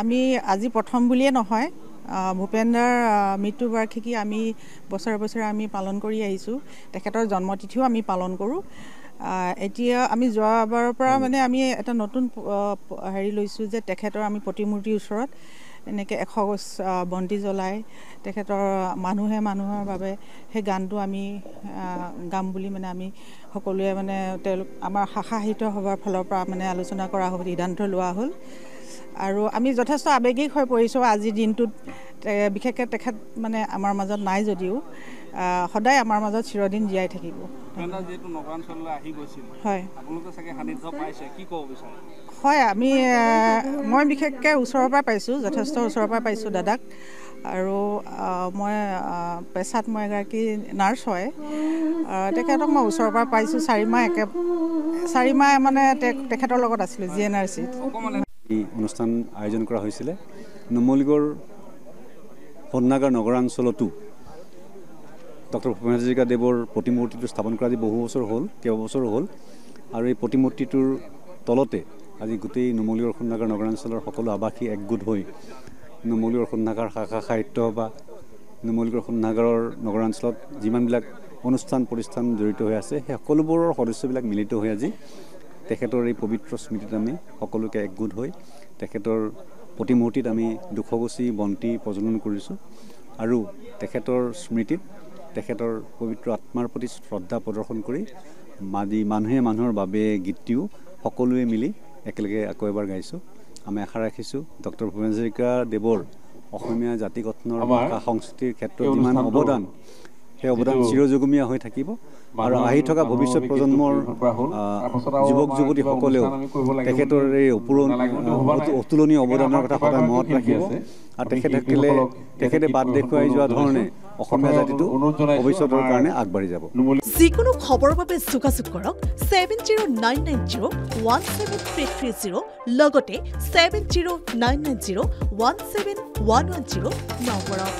আমি আজি প্ৰথম বুলিয়ে নহয় ভূপেন্দাৰ মৃত্যুবাৰ্ষিকী আমি বছৰে বছৰে আমি পালন কৰি আহিছোঁ তেখেতৰ জন্মতিথিও আমি পালন কৰোঁ এতিয়া আমি যোৱাবাৰৰ পৰা মানে আমি এটা নতুন হেৰি লৈছোঁ যে তেখেতৰ আমি প্ৰতিমূৰ্তিৰ ওচৰত এনেকৈ 100 গছ বন্তি জ্বলাই তেখেতৰ মানুহে মানুহৰ বাবে সেই গানটো আমি গাম বুলি মানে আমি সকলোৱে মানে তেওঁলোক আমাৰ সাহিত্য সভাৰ ফালৰ পৰা মানে আলোচনা কৰা হ'ল সিদ্ধান্ত লোৱা হ'ল আৰু আমি যথেষ্ট আৱেগিক হৈ পৰিছোঁ আজিৰ দিনটোত বিশেষকৈ তেখেত মানে আমাৰ মাজত নাই যদিও সদায় আমাৰ মাজত চিৰদিন জীয়াই থাকিব। যেহেতু নগৰাঞ্চললৈ আহি গৈছিল হয় আপোনালোকে চাগে সান্নিধ্য পাইছে কি ক'ব বিচাৰে? হয় মই বিশেষকৈ ওচৰৰ পৰা পাইছোঁ যথেষ্ট ওচৰৰ পৰা পাইছোঁ দাদাক আৰু মই পেছাত মই এগৰাকী নাৰ্ছ হয় তেখেতক মই ওচৰৰ পৰা পাইছোঁ 4 মাহ মানে তেখেতৰ লগত আছিলোঁ GNRCত। এই অনুষ্ঠান আয়োজন কৰা হৈছিলে নুমলীগড় শোধনাগাৰ নগৰাঞ্চলতো ডক্টৰ ভূপেন হাজৰিকা দেৱৰ প্ৰতিমূৰ্তিটো স্থাপন কৰা আজি বহু বছৰ হ'ল কেইবছৰ হ'ল আৰু এই প্ৰতিমূৰ্তিটোৰ তলতে আজি গোটেই নুমলীগড় শোধনাগাৰ নগৰাঞ্চলৰ সকলো আৱাসী একগোট হৈ নুমলীগড় শোধনাগাৰ শাখা সাহিত্য বা নুমলীগড় শোধনাগাৰৰ নগৰাঞ্চলত যিমানবিলাক অনুষ্ঠান প্ৰতিষ্ঠান জড়িত হৈ আছে সেই সকলোবোৰৰ সদস্যবিলাক মিলিত হৈ আজি তেখেতৰ এই পবিত্ৰ স্মৃতিত আমি সকলোকে একগোট হৈ তেখেতৰ প্ৰতিমূৰ্তিত আমি 200 গছি বন্তি প্ৰজ্বলন কৰিছোঁ আৰু তেখেতৰ স্মৃতিত তেখেতৰ পবিত্ৰ আত্মাৰ প্ৰতি শ্ৰদ্ধা প্ৰদৰ্শন কৰি মানুহে মানুহৰ বাবে গীতটিও সকলোৱে মিলি একেলগে আকৌ এবাৰ গাইছোঁ। আমি আশা ৰাখিছোঁ ডক্টৰ ভূপেন হাজৰিকা দেৱৰ অসমীয়া জাতি গঠনৰ ভাষা সংস্কৃতিৰ ক্ষেত্ৰত যিমান অৱদান সেই অৱদান চিৰযুগমীয়া হৈ থাকিব আৰু আহি থকা ভৱিষ্যত প্ৰজন্মৰ যুৱক যুৱতীসকলেও তেখেতৰ এই অতুলনীয় অৱদানৰ কথা সদায় মনত ৰাখিব আৰু তেখেতে বাট দেখুৱাই যোৱা ধৰণে অসমীয়া জাতিটো ভৱিষ্যতৰ কাৰণে আগবাঢ়ি যাব। যিকোনো খবৰৰ বাবে যোগাযোগ কৰক 7099017330 লগতে 7099017110 নম্বৰত।